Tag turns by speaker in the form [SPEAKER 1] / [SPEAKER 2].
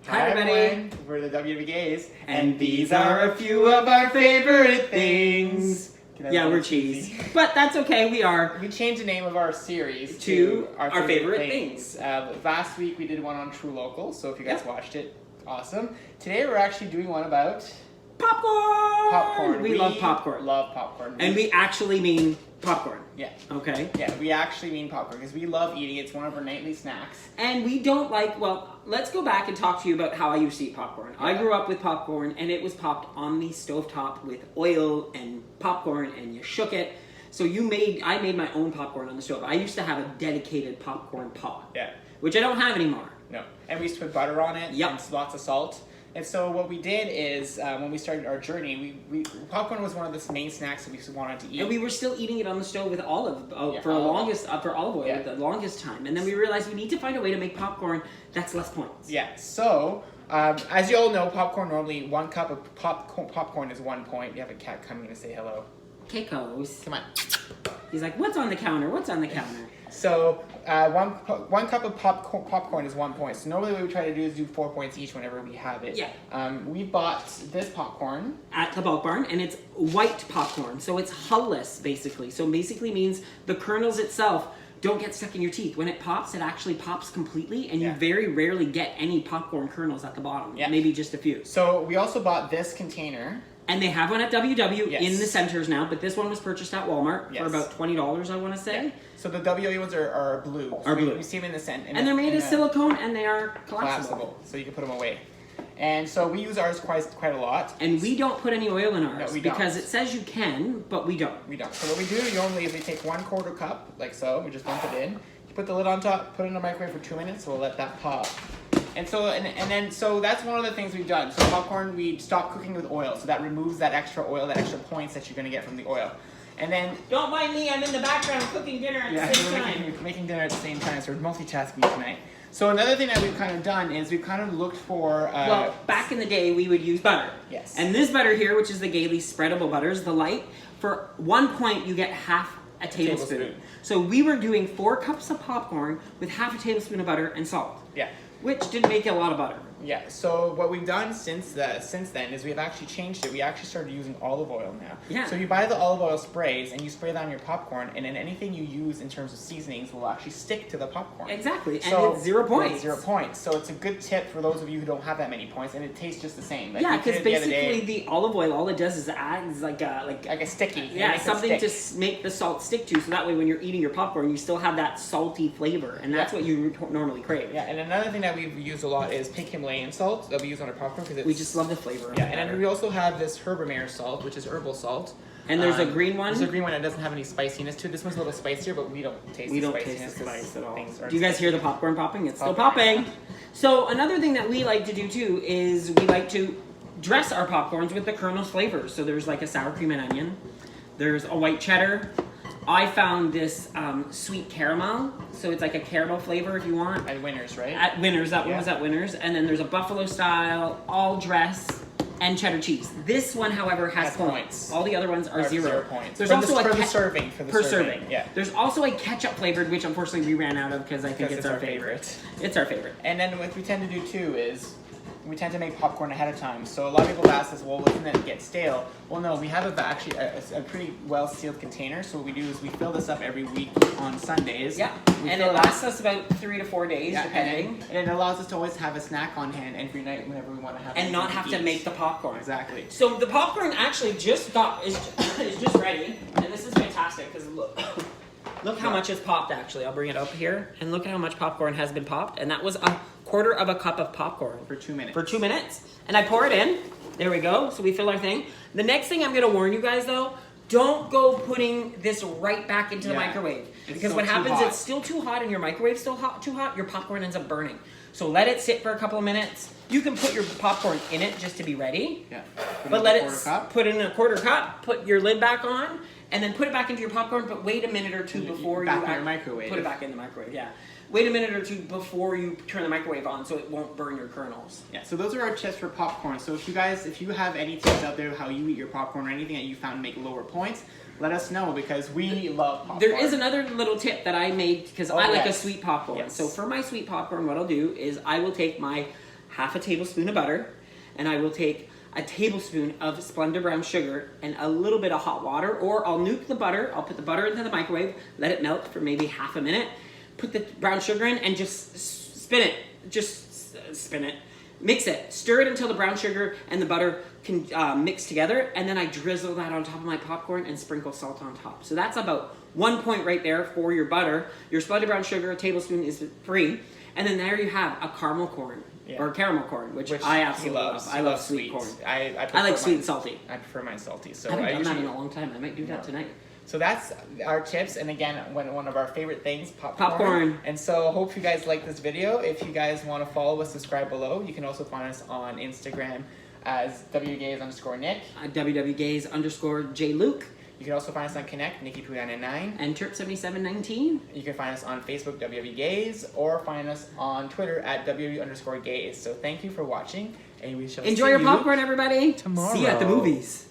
[SPEAKER 1] Hi everybody,
[SPEAKER 2] we're the WW Gays,
[SPEAKER 1] and these are a few of our favorite things. Yeah, we're cheese, but that's okay. We
[SPEAKER 2] changed the name of our series
[SPEAKER 1] to our favorite things.
[SPEAKER 2] Last week we did one on True Local, so if you guys watched it, awesome. Today we're actually doing one about
[SPEAKER 1] popcorn. We love popcorn.
[SPEAKER 2] Love popcorn,
[SPEAKER 1] and we actually mean popcorn.
[SPEAKER 2] Yeah.
[SPEAKER 1] Okay.
[SPEAKER 2] Yeah, we actually mean popcorn because we love eating. It's one of our nightly snacks.
[SPEAKER 1] And we don't like. Well, let's go back and talk to you about how I used to eat popcorn. Yeah. I grew up with popcorn, and it was popped on the stovetop with oil and popcorn, and you shook it. So I made my own popcorn on the stove. I used to have a dedicated popcorn pot.
[SPEAKER 2] Yeah.
[SPEAKER 1] Which I don't have anymore.
[SPEAKER 2] No. And we used to put butter on it.
[SPEAKER 1] Yep.
[SPEAKER 2] And lots of salt. And so what we did is, when we started our journey, popcorn was one of the main snacks that we wanted to eat.
[SPEAKER 1] And we were still eating it on the stove with olive for olive oil the longest time. And then we realized we need to find a way to make popcorn that's less points.
[SPEAKER 2] Yeah. So, as you all know, popcorn normally 1 cup of popcorn is 1 point. You have a cat coming to say hello.
[SPEAKER 1] Keikos.
[SPEAKER 2] Come on.
[SPEAKER 1] He's like, what's on the counter? What's on the counter?
[SPEAKER 2] So, one cup of popcorn is 1 point. So normally what we try to do is do 4 points each whenever we have it.
[SPEAKER 1] Yeah.
[SPEAKER 2] We bought this popcorn
[SPEAKER 1] at the bulk barn, and it's white popcorn, so it's hull-less basically. So basically means the kernels itself don't get stuck in your teeth. When it pops, it actually pops completely, and you very rarely get any popcorn kernels at the bottom. Yeah. Maybe just a few.
[SPEAKER 2] So we also bought this container.
[SPEAKER 1] And they have one at WW in the centers now, but this one was purchased at Walmart for about $20, I want to say. Yeah.
[SPEAKER 2] So the WW ones are blue. We see them in the center.
[SPEAKER 1] And they're made of silicone, and they are collapsible.
[SPEAKER 2] So you can put them away. And so we use ours quite a lot.
[SPEAKER 1] And we don't put any oil in ours.
[SPEAKER 2] No, we don't.
[SPEAKER 1] Because it says you can, but we don't.
[SPEAKER 2] We don't. So what we do normally is we take 1/4 cup, like so. We just dump it in. You put the lid on top, put it in the microwave for 2 minutes, so we'll let that pop. And so that's one of the things we've done. So popcorn, we stop cooking with oil, so that removes that extra oil, that extra points that you're going to get from the oil. And then
[SPEAKER 1] don't mind me, I'm in the background cooking dinner at the same time.
[SPEAKER 2] We're making dinner at the same time, so we're multitasking tonight. So another thing that we've kind of done is we've kind of looked for...
[SPEAKER 1] well, back in the day, we would use butter.
[SPEAKER 2] Yes. And
[SPEAKER 1] this butter here, which is the Gailey spreadable butters, the light, for 1 point, you get half a tablespoon. So we were doing 4 cups of popcorn with half a tablespoon of butter and salt.
[SPEAKER 2] Yeah.
[SPEAKER 1] Which didn't make a lot of butter.
[SPEAKER 2] Yeah, so what we've done since then is we've actually changed it. We actually started using olive oil now. Yeah. So you buy the olive oil sprays and you spray that on your popcorn, and then anything you use in terms of seasonings will actually stick to the popcorn.
[SPEAKER 1] Exactly,
[SPEAKER 2] so
[SPEAKER 1] and it's 0 points.
[SPEAKER 2] It's 0 points. So it's a good tip for those of you who don't have that many points, and it tastes just the same.
[SPEAKER 1] Like because basically the olive oil, all it does is adds like
[SPEAKER 2] a sticky.
[SPEAKER 1] Yeah, something to make the salt stick to, so that way when you're eating your popcorn, you still have that salty flavor, and that's what you normally crave.
[SPEAKER 2] Yeah, and another thing that we've used a lot is pink Himalayan salt that we use on our popcorn because
[SPEAKER 1] we just love the flavor.
[SPEAKER 2] Yeah, and then we also have this Herbamare salt, which is herbal salt.
[SPEAKER 1] And there's a green one.
[SPEAKER 2] There's a green one that doesn't have any spiciness to it. This one's a little spicier, but we don't taste the
[SPEAKER 1] spice at all. Do you guys hear the popcorn popping? It's still popping. So another thing that we like to do too is we like to dress our popcorns with the kernels flavors. So there's like a sour cream and onion. There's a white cheddar. I found this sweet caramel, so it's like a caramel flavor if you want.
[SPEAKER 2] At Winners, right?
[SPEAKER 1] At Winners, that one was at Winners. And then there's a buffalo style, all dress, and cheddar cheese. This one, however, has points. All the other ones are 0
[SPEAKER 2] points.
[SPEAKER 1] There's
[SPEAKER 2] for
[SPEAKER 1] also
[SPEAKER 2] the serving.
[SPEAKER 1] Per serving. Yeah. There's also a ketchup flavored, which unfortunately we ran out of because I think it's our favorite. It's our favorite.
[SPEAKER 2] And then what we tend to do too is we tend to make popcorn ahead of time. So a lot of people ask us, well, wouldn't it get stale? Well, no, we have actually a pretty well-sealed container. So what we do is we fill this up every week on Sundays.
[SPEAKER 1] Yeah, and it lasts us about 3 to 4 days, depending.
[SPEAKER 2] And it allows us to always have a snack on hand every night whenever we want to have.
[SPEAKER 1] And not have to make the popcorn.
[SPEAKER 2] Exactly.
[SPEAKER 1] So the popcorn actually is just ready, and this is fantastic because look how much is popped. Actually, I'll bring it up here, and look at how much popcorn has been popped, and that was a 1/4 cup of popcorn
[SPEAKER 2] for 2 minutes.
[SPEAKER 1] For 2 minutes, and I pour it in. There we go. So we fill our thing. The next thing I'm going to warn you guys though, don't go putting this right back into the microwave because what happens is it's still too hot and your microwave's still too hot. Your popcorn ends up burning. So let it sit for a couple of minutes. You can put your popcorn in it just to be ready.
[SPEAKER 2] Yeah.
[SPEAKER 1] But let it put it in a 1/4 cup. Put your lid back on. And then put it back into your popcorn, but wait a minute or two before
[SPEAKER 2] back in your microwave.
[SPEAKER 1] Put it back in the microwave, yeah. Wait a minute or two before you turn the microwave on so it won't burn your kernels.
[SPEAKER 2] Yeah, so those are our tips for popcorn. So if you have any tips out there how you eat your popcorn or anything that you found to make lower points, let us know because we love popcorn.
[SPEAKER 1] There is another little tip that I made because I like a sweet popcorn. Yes. So for my sweet popcorn, what I'll do is I will take my half a tablespoon of butter, and I will take a tablespoon of Splenda brown sugar and a little bit of hot water, or I'll nuke the butter. I'll put the butter into the microwave, let it melt for maybe half a minute, put the brown sugar in, and just spin it. Just spin it. Mix it. Stir it until the brown sugar and the butter can mix together, and then I drizzle that on top of my popcorn and sprinkle salt on top. So that's about 1 point right there for your butter. Your Splenda brown sugar, a tablespoon, is free. And then there you have a caramel corn. Or caramel corn, which I absolutely love. I love sweet corn.
[SPEAKER 2] I
[SPEAKER 1] like sweet and salty.
[SPEAKER 2] I prefer mine salty. So
[SPEAKER 1] I haven't done that in a long time. I might do that tonight.
[SPEAKER 2] So that's our tips, and again, one of our favorite things,
[SPEAKER 1] popcorn.
[SPEAKER 2] And so hope you guys like this video. If you guys want to follow us, subscribe below. You can also find us on Instagram as wgaze_Nick.
[SPEAKER 1] wwgaze_Jean-Luc.
[SPEAKER 2] You can also find us on Connect, Nikki299.
[SPEAKER 1] And Trip7719.
[SPEAKER 2] You can find us on Facebook, WWGaze, or find us on Twitter at WW_Gaze. So thank you for watching, and we shall
[SPEAKER 1] enjoy your popcorn, everybody.
[SPEAKER 2] Tomorrow.
[SPEAKER 1] See you at the movies.